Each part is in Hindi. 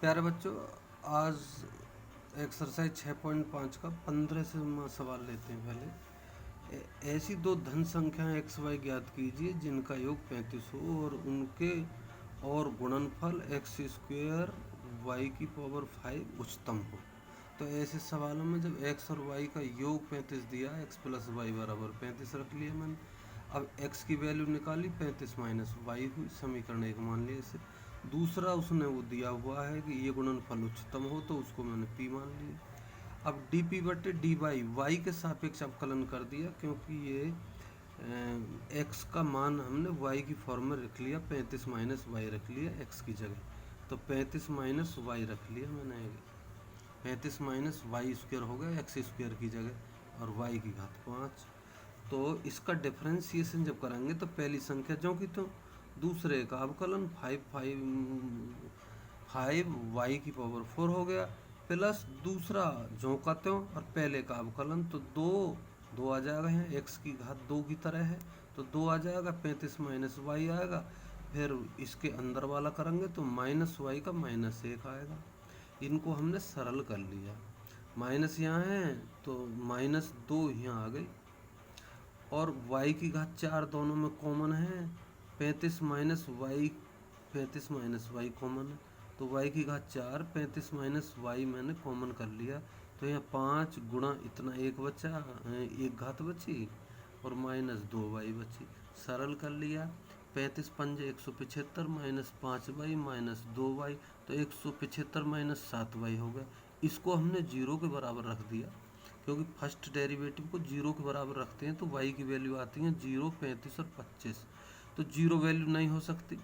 प्यारे बच्चों, आज एक्सरसाइज 6.5 का 15 से सवाल लेते हैं। पहले ऐसी दो धन संख्याएं एक्स वाई ज्ञात कीजिए जिनका योग 35 हो और उनके और गुणनफल एक्स स्क्वेयर वाई की पावर 5 उच्चतम हो। तो ऐसे सवालों में जब एक्स और वाई का योग 35 दिया, एक्स प्लस वाई बराबर 35 रख लिया मैंने। अब एक्स की वैल्यू निकाली, 35 माइनस वाई हुई, समीकरण एक मान लिया इसे। दूसरा उसने वो दिया हुआ है कि ये गुणनफल उच्चतम हो, तो उसको मैंने पी मान लिया। अब डी पी बटे डी वाई वाई के सापेक्ष अवकलन कर दिया, क्योंकि ये एक्स का मान हमने वाई की फॉर्म में रख लिया, 35 माइनस वाई रख लिया एक्स की जगह। तो 35 माइनस वाई रख लिया मैंने, 35 माइनस वाई स्क्वायर हो गया एक्स स्क्वायर की जगह, और वाई की घात 5। तो इसका डिफरेंशिएशन जब करेंगे तो पहली संख्या जो कि तो दूसरे का अवकलन 5 वाई की पावर 4 हो गया, प्लस दूसरा जो का त्यों और पहले का अवकलन, तो दो आ जाएगा, यहाँ एक्स की घात 2 की तरह है तो 2 आ जाएगा, 35 माइनस वाई आएगा। फिर इसके अंदर वाला करेंगे तो माइनस वाई का -1 आएगा। इनको हमने सरल कर लिया, माइनस यहाँ है तो -2 यहाँ आ गई, और y की घात 4 दोनों में कॉमन है, 35 माइनस वाई कॉमन है, तो y की घात 4 35 माइनस वाई मैंने कॉमन कर लिया। तो यहाँ 5 गुणा इतना एक बचा, एक घात बची, और -2y बची, सरल कर लिया। 35 पंजे 175 माइनस 5y माइनस 2y, तो 175 माइनस 7y हो गया। इसको हमने 0 के बराबर रख दिया, क्योंकि फर्स्ट डेरिवेटिव को 0 के बराबर रखते हैं तो y की वैल्यू आती है 0, 35 और 25। तो 0 वैल्यू नहीं हो सकती,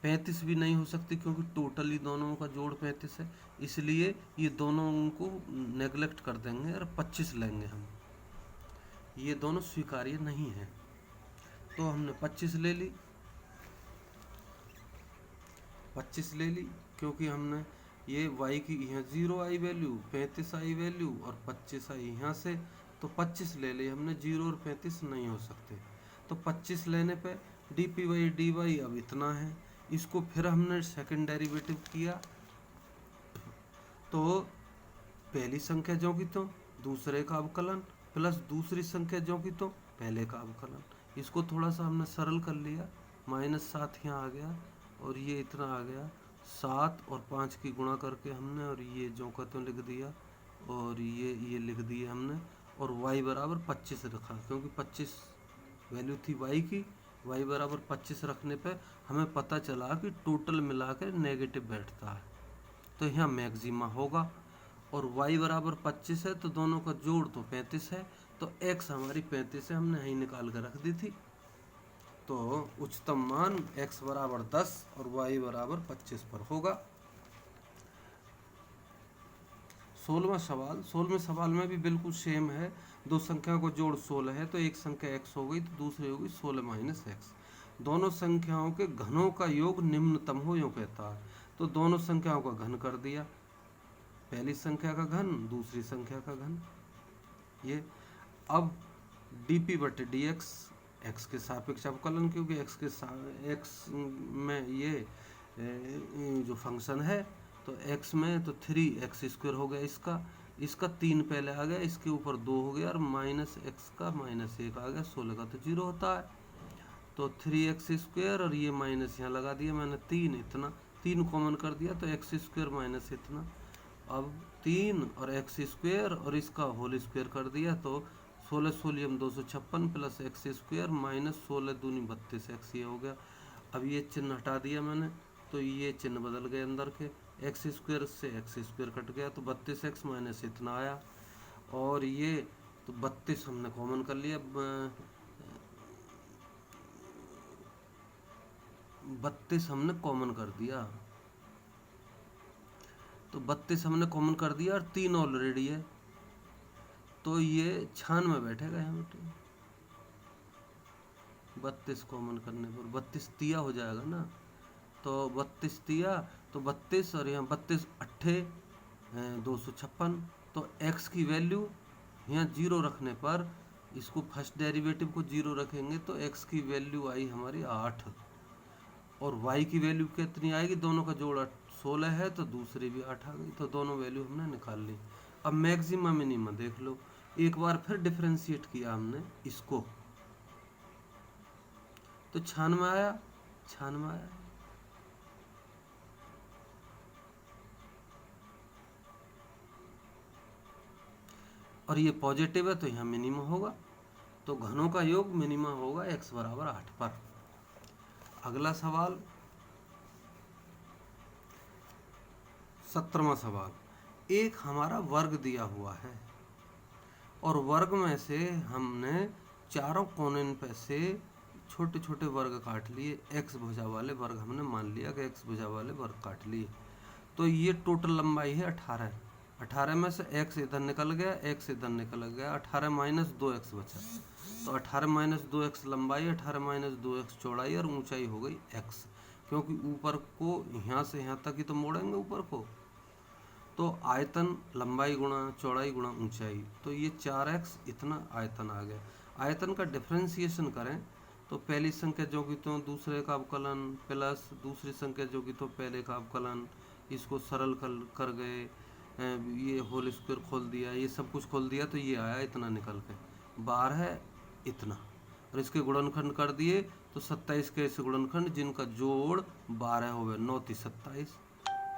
35 भी नहीं हो सकती, क्योंकि टोटली दोनों का जोड़ 35 है, इसलिए ये दोनों को नेगलेक्ट कर देंगे और 25 लेंगे हम। ये दोनों स्वीकार्य नहीं है, तो हमने 25 ले ली, 25 ले ली, क्योंकि हमने ये y की यहाँ 0 आई वैल्यू, 35 आई वैल्यू और 25 आई यहाँ से, तो 25 ले ली हमने, 0 और 35 नहीं हो सकते। तो 25 लेने पे D P Y D Y अब इतना है। इसको फिर हमने सेकंड डेरिवेटिव किया, तो पहली संख्या जो की तो दूसरे का अवकलन, प्लस दूसरी संख्या जो की तो पहले का अवकलन। इसको थोड़ा सा हमने सरल कर लिया, -7 यहाँ आ गया, और ये इतना आ गया, 7 और 5 की गुणा करके हमने, और ये जो का तो लिख दिया, और ये लिख दिया हमने, और y बराबर 25 रखा, क्योंकि 25 वैल्यू थी y की, y बराबर 25 रखने पे हमें पता चला कि टोटल मिला कर नेगेटिव बैठता है, तो यहाँ मैक्सिमा होगा। और y बराबर 25 है तो दोनों का जोड़ तो 35 है, तो x हमारी 35 है, हमने यहीं निकाल कर रख दी थी। तो उच्चतम मान x बराबर 10 और y बराबर 25 पर होगा। 16वां सवाल, 16वें सवाल में भी बिल्कुल सेम है। दो संख्याओं को जोड़ 16 है, तो एक संख्या x हो गई तो दूसरी होगी 16 माइनस एक्स। दोनों संख्याओं के घनों का योग निम्नतम हो, यूँ कहता है। तो दोनों संख्याओं का घन कर दिया, पहली संख्या का घन दूसरी संख्या का घन, ये। अब डी पी बटे डी एक्स, एक्स के सापेक्ष अवकलन, क्योंकि एक्स में ये जो फंक्शन है, तो x में तो 3x² हो गया, इसका 3 पहले आ गया, इसके ऊपर 2 हो गया, और -x का -1 आ गया, 16 का तो 0 होता है, तो 3x² और ये माइनस यहाँ लगा दिया मैंने, 3 इतना, 3 कॉमन कर दिया तो x² माइनस इतना। अब 3 और x² और इसका होल स्क्वायर कर दिया, तो 16 सोलियम 256 प्लस x² माइनस 16 दूनी 32x, ये हो गया। अब ये चिन्ह हटा दिया मैंने, तो ये चिन्ह बदल गए अंदर के, x² से x² कट गया, तो 32x माइनस इतना आया, और ये तो 32 हमने कॉमन कर लिया, 32 हमने कॉमन कर दिया, तो 32 हमने कॉमन कर दिया, और 3 ऑलरेडी है, तो ये 96 बैठेगा यहाँ बेटे, 32 कॉमन करने पर 32 तिया हो जाएगा ना, तो 32 तिया तो 32, और यहाँ 32 अट्ठे 256, तो x की वैल्यू यहाँ 0 रखने पर, इसको फर्स्ट डेरिवेटिव को 0 रखेंगे तो x की वैल्यू आई हमारी 8, और y की वैल्यू कितनी आएगी, दोनों का जोड़ 16 है तो दूसरी भी 8 आ गई, तो दोनों वैल्यू हमने निकाल ली। अब मैक्सिमा मिनिमा देख लो, एक बार फिर डिफ्रेंशिएट किया हमने इसको, तो 96 आया, 96 आया। और ये पॉजिटिव है तो यहाँ मिनिमा होगा, तो घनों का योग मिनिमा होगा x बराबर 8 पर। अगला सवाल 17वां सवाल, एक हमारा वर्ग दिया हुआ है और वर्ग में से हमने चारों कोने पे से छोटे छोटे वर्ग काट लिए, x भुजा वाले वर्ग हमने मान लिया कि x भुजा वाले वर्ग काट लिए, तो ये टोटल लंबाई है 18। 18 में से x इधर निकल गया, x इधर निकल गया, 18 माइनस 2x बचा, तो 18 माइनस 2x लंबाई, 18 माइनस 2x चौड़ाई और ऊंचाई हो गई x, क्योंकि ऊपर को यहाँ से यहाँ तक ही तो मोड़ेंगे ऊपर को, तो आयतन लंबाई गुणा चौड़ाई गुणा ऊंचाई, तो ये 4x इतना आयतन आ गया। आयतन का डिफ्रेंसिएशन करें तो पहली संख्या जो कि तो दूसरे का अवकलन प्लस दूसरी संख्या जो कि तो पहले का अवकलन, इसको सरल कर गए, ये होल स्क्वायर खोल दिया, ये सब कुछ खोल दिया, तो ये आया इतना निकल के, 12 है इतना, और इसके गुणनखंड कर दिए तो 27 के ऐसे गुणनखंड जिनका जोड़ 12 हो गए, 9 × 27,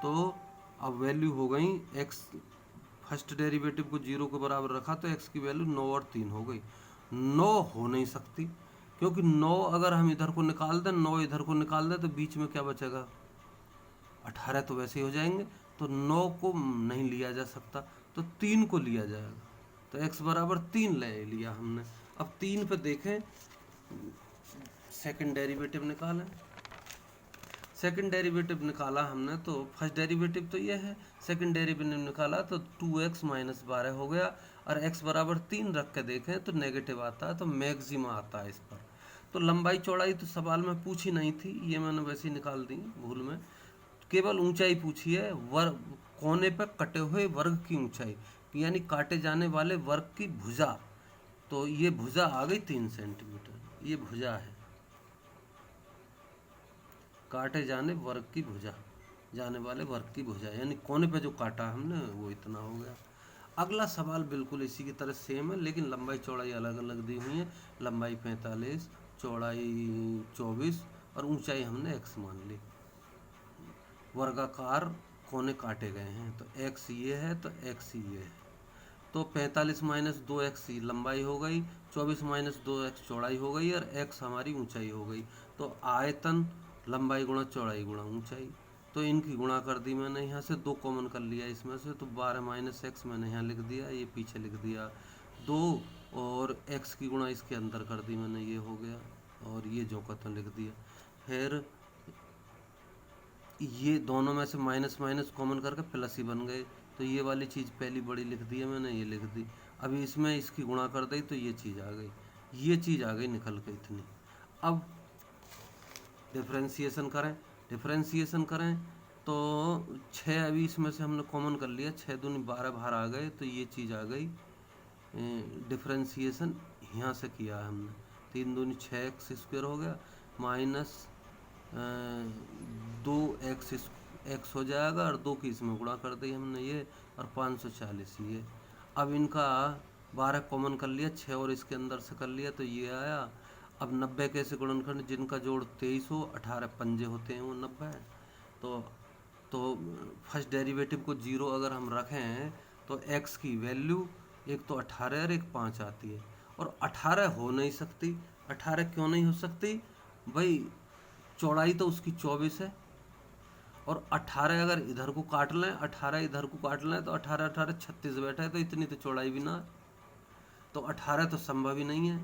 तो अब वैल्यू हो गई x, फर्स्ट डेरिवेटिव को 0 के बराबर रखा तो x की वैल्यू 9 और 3 हो गई। 9 हो नहीं सकती, क्योंकि 9 अगर हम इधर को निकाल दें, 9 इधर को निकाल दें, तो बीच में क्या बचेगा, 18 तो वैसे ही हो जाएंगे, तो 9 को नहीं लिया जा सकता, तो 3 को लिया जाएगा, तो x बराबर 3 ले लिया हमने। अब 3 पे देखें, सेकंड डेरिवेटिव निकालें, सेकंड डेरिवेटिव निकाला हमने तो फर्स्ट डेरिवेटिव तो ये है, सेकंड डेरिवेटिव निकाला तो 2x माइनस 12 हो गया, और x बराबर 3 रख के देखें तो नेगेटिव आता है, तो मैक्सिमा आता है इस पर। तो लंबाई चौड़ाई तो सवाल में पूछी नहीं थी, ये मैंने वैसे ही निकाल दी भूल में, केवल ऊंचाई पूछी है, वर्ग कोने पर कटे हुए वर्ग की ऊंचाई, यानी काटे जाने वाले वर्ग की भुजा, तो ये भुजा आ गई 3 सेंटीमीटर, ये भुजा है, काटे जाने वर्ग की भुजा, जाने वाले वर्ग की भुजा, यानी कोने पे जो काटा हमने वो इतना हो गया। अगला सवाल बिल्कुल इसी की तरह सेम है, लेकिन लंबाई चौड़ाई अलग अलग दी हुई है, लंबाई 45, चौड़ाई 24 और ऊंचाई हमने x मान ली। वर्गाकार कोने काटे गए हैं, तो x ये है तो x ये है, तो 45 माइनस 2x लंबाई हो गई, 24 माइनस 2x चौड़ाई हो गई, और x हमारी ऊंचाई हो गई, तो आयतन लंबाई गुणा चौड़ाई गुणा ऊंचाई, तो इनकी गुणा कर दी मैंने, यहाँ से 2 कॉमन कर लिया इसमें से, तो 12 माइनस x मैंने यहाँ लिख दिया, ये पीछे लिख दिया 2, और x की गुणा इसके अंदर कर दी मैंने, ये हो गया, और ये जो का तो लिख दिया। फिर ये दोनों में से माइनस माइनस कॉमन करके प्लस ही बन गए, तो ये वाली चीज़ पहली बड़ी लिख दी है मैंने, ये लिख दी। अभी इसमें इसकी गुणा कर दी तो ये चीज़ आ गई, ये चीज़ आ गई निकल के इतनी। अब डिफ्रेंसिएशन करें, डिफ्रेंसिएशन करें तो 6 अभी इसमें से हमने कॉमन कर लिया, 6 दूनी 12 बाहर आ गए, तो ये चीज़ आ गई। डिफ्रेंसिएशन यहाँ से किया है हमने, 3 दूनी 6x स्क्वायर हो गया, माइनस 2x हो जाएगा, और 2 की इसमें गुणा कर दी हमने ये, और 540 ये। अब इनका 12 कॉमन कर लिया, 6 और इसके अंदर से कर लिया, तो ये आया। अब 90 के ऐसे गुणनखंड जिनका जोड़ 23 हो, 18 पंजे होते हैं, वो 90 है, तो फर्स्ट डेरिवेटिव को 0 अगर हम रखें तो x की वैल्यू एक तो 18 और एक 5 आती है, और 18 हो नहीं सकती। 18 क्यों नहीं हो सकती भाई, चौड़ाई तो उसकी 24 है, और 18 अगर इधर को काट लें, 18 इधर को काट लें, तो 18 18 36 बैठा है, तो इतनी तो चौड़ाई भी ना, तो 18 तो संभव ही नहीं है,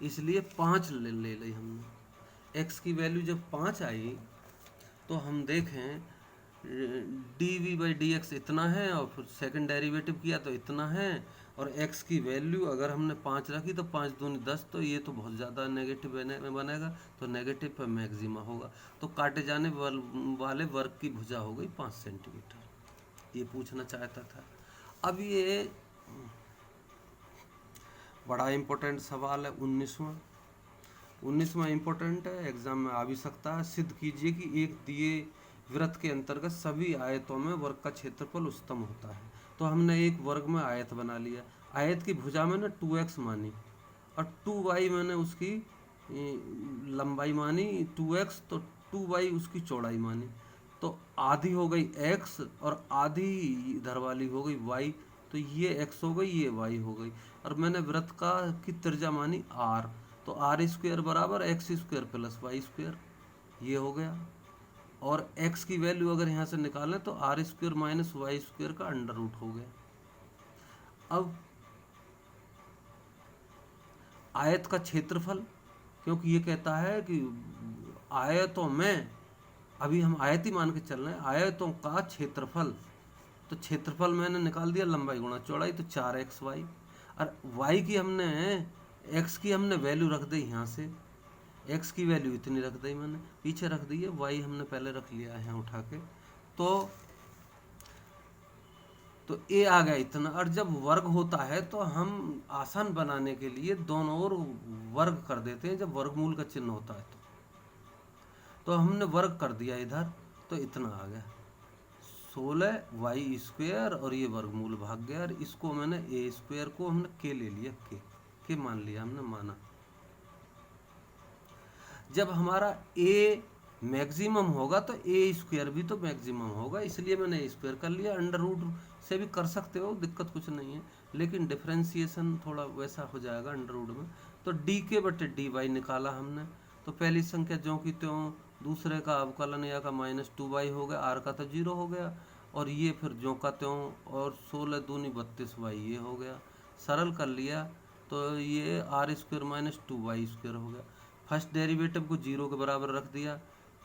इसलिए 5 ले ली हमने। x की वैल्यू जब 5 आई तो हम देखें dv/dx इतना है, और फिर सेकंड डेरिवेटिव किया तो इतना है, और x की वैल्यू अगर हमने 5 रखी तो 5 दूनी 10, तो ये तो बहुत ज़्यादा नेगेटिव बनेगा, तो नेगेटिव पर मैक्सिमा होगा, तो काटे जाने वाले वर्ग की भुजा हो गई 5 सेंटीमीटर। ये पूछना चाहता था। अब ये बड़ा इम्पोर्टेंट सवाल है 19वां, 19वां इम्पोर्टेंट है, एग्जाम में आ भी सकता है। सिद्ध कीजिए कि एक दिए वृत्त के अंतर्गत सभी आयतों में वर्ग का क्षेत्रफल उच्चतम होता है। तो हमने एक वर्ग में आयत बना लिया, आयत की भुजा में ना 2x मानी और 2y मैंने उसकी लंबाई मानी 2x, तो 2y उसकी चौड़ाई मानी। तो आधी हो गई x और आधी इधर वाली हो गई y, तो ये x हो गई, ये y हो गई। और मैंने वृत्त का की त्रिज्या मानी r, तो आर स्क्वायर बराबर X square plus Y square, ये हो गया। और x की वैल्यू अगर यहाँ से निकालें तो R square minus Y square का अंडर रूट हो गया। अब आयत का क्षेत्रफल, क्योंकि ये कहता है कि आयतों में, अभी हम आयत ही मान के चल रहे हैं, आयतों का क्षेत्रफल, तो क्षेत्रफल मैंने निकाल दिया लंबाई गुणा चौड़ाई, तो 4xy। और y की हमने, x की हमने वैल्यू रख दी यहाँ से, x की वैल्यू इतनी रख दी मैंने, पीछे रख दी है, y हमने पहले रख लिया है यहाँ उठा के, तो a आ गया इतना। और जब वर्ग होता है तो हम आसान बनाने के लिए दोनों ओर वर्ग कर देते हैं, जब वर्गमूल का चिन्ह होता है तो हमने वर्ग कर दिया इधर, तो इतना आ गया 16y स्क्वायर, और ये वर्गमूल भाग गया। और इसको मैंने a स्क्वायर को हमने k ले लिया, k मान लिया हमने, माना। जब हमारा a मैक्सिमम होगा तो a स्क्वायर भी तो मैक्सिमम होगा, इसलिए मैंने a स्क्वायर कर लिया। अंडर रूट से भी कर सकते हो, दिक्कत कुछ नहीं है, लेकिन डिफरेंशिएशन थोड़ा वैसा हो जाएगा अंडर रूट में। तो डी बटे डी वाई निकाला हमने, तो पहली संख्या ज्यों की त्यों, दूसरे का अवकलन या का -2y हो गया, आर का तो 0 हो गया, और ये फिर ज्यों का त्यों, और 16 दूनी 32y ये हो गया। सरल कर लिया तो ये are square minus 2y square हो गया। फर्स्ट डेरिवेटिव को 0 के बराबर रख दिया,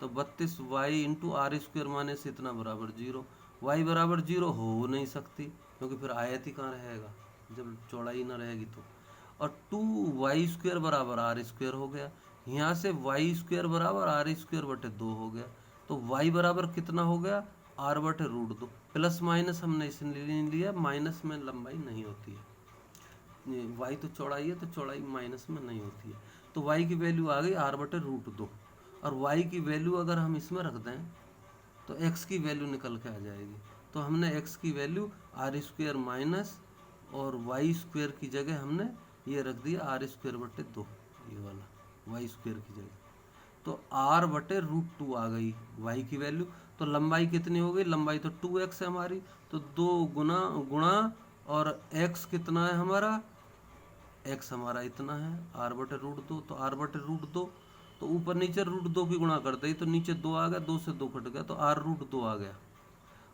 तो 32y into are square minus इतना बराबर 0, y बराबर 0 हो नहीं सकती, क्योंकि फिर आयत ही कहाँ रहेगा जब चौड़ाई ना रहेगी तो। और 2y स्क्वायर बराबर आर स्क्वायर हो गया, यहाँ से y स्क्वायर बराबर आर स्क्वायर बटे 2 हो गया, तो y बराबर कितना हो गया, आर बटे रूट 2। प्लस माइनस हमने इसलिए लिया, माइनस में लंबाई नहीं होती है, y तो चौड़ाई है, तो चौड़ाई माइनस में नहीं होती है। तो y की वैल्यू आ गई आर बटे रूट 2, और y की वैल्यू अगर हम इसमें रख दें तो x की वैल्यू निकल के आ जाएगी। तो हमने x की वैल्यू आर स्क्वायर माइनस और y स्क्वायर की जगह हमने ये रख दिया आर स्क्वायर बटे 2, ये वाला y स्क्वायर की जगह, तो r बटे रूट 2 आ गई y की वैल्यू। तो लंबाई कितनी हो गई, लंबाई तो 2x है हमारी, तो 2 गुणा और x कितना है हमारा, x हमारा इतना है r बटे रूट 2, तो r बटे रूट 2, तो ऊपर नीचे रूट 2 की गुणा कर दी, तो नीचे 2 आ गया, 2 से 2 कट गया, तो r रूट 2 आ गया।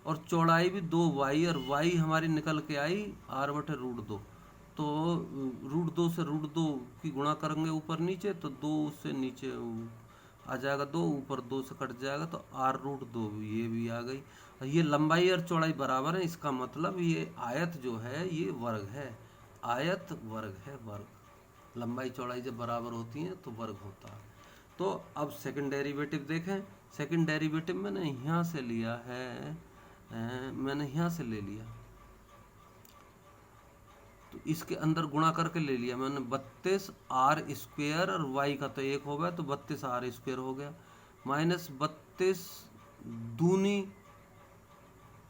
और चौड़ाई भी 2y, और y हमारी निकल के आई r बटे रूट 2, तो रूट 2 से रूट 2 की गुणा करेंगे ऊपर नीचे, तो 2 से नीचे आ जाएगा 2, ऊपर 2 से कट जाएगा, तो r रूट 2 ये भी आ गई। और ये लंबाई और चौड़ाई बराबर है, इसका मतलब ये आयत जो है ये वर्ग है, आयत वर्ग है, वर्ग। लंबाई चौड़ाई जब बराबर होती हैं तो वर्ग होता है। तो अब सेकंड डेरिवेटिव देखें, सेकंड डेरिवेटिव मैंने यहाँ से लिया है, मैंने यहाँ से ले लिया, तो इसके अंदर गुणा करके ले लिया मैंने 32 आर स्क्वायर, और वाई का तो 1 हो गया, तो 32 आर स्क्वायर हो गया, माइनस 32 दूनी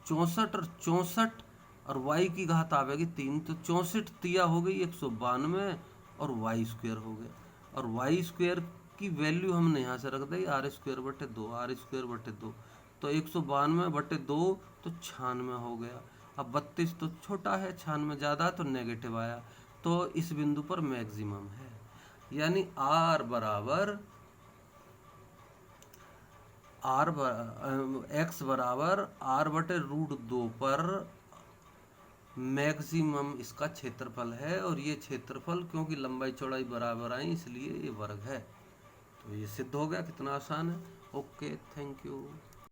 64, और 64 और y की घात आवेगी 3, तो 64 तिया हो गई 192, और y स्क्वायर हो गया। और y स्क्वायर की वैल्यू हमने यहाँ से रख दी आर स्क्वायर बटे 2, आर स्क्वायर बटे 2, तो 192 बटे 2 तो 96 हो गया। अब 32 तो छोटा है, 96 ज़्यादा, तो नेगेटिव आया, तो इस बिंदु पर मैक्सिमम है, यानी r बराबर x बराबर r बटे रूट 2 पर मैक्सिमम इसका क्षेत्रफल है। और ये क्षेत्रफल क्योंकि लंबाई चौड़ाई बराबर आई इसलिए ये वर्ग है, तो ये सिद्ध हो गया। कितना आसान है। Okay, thank you.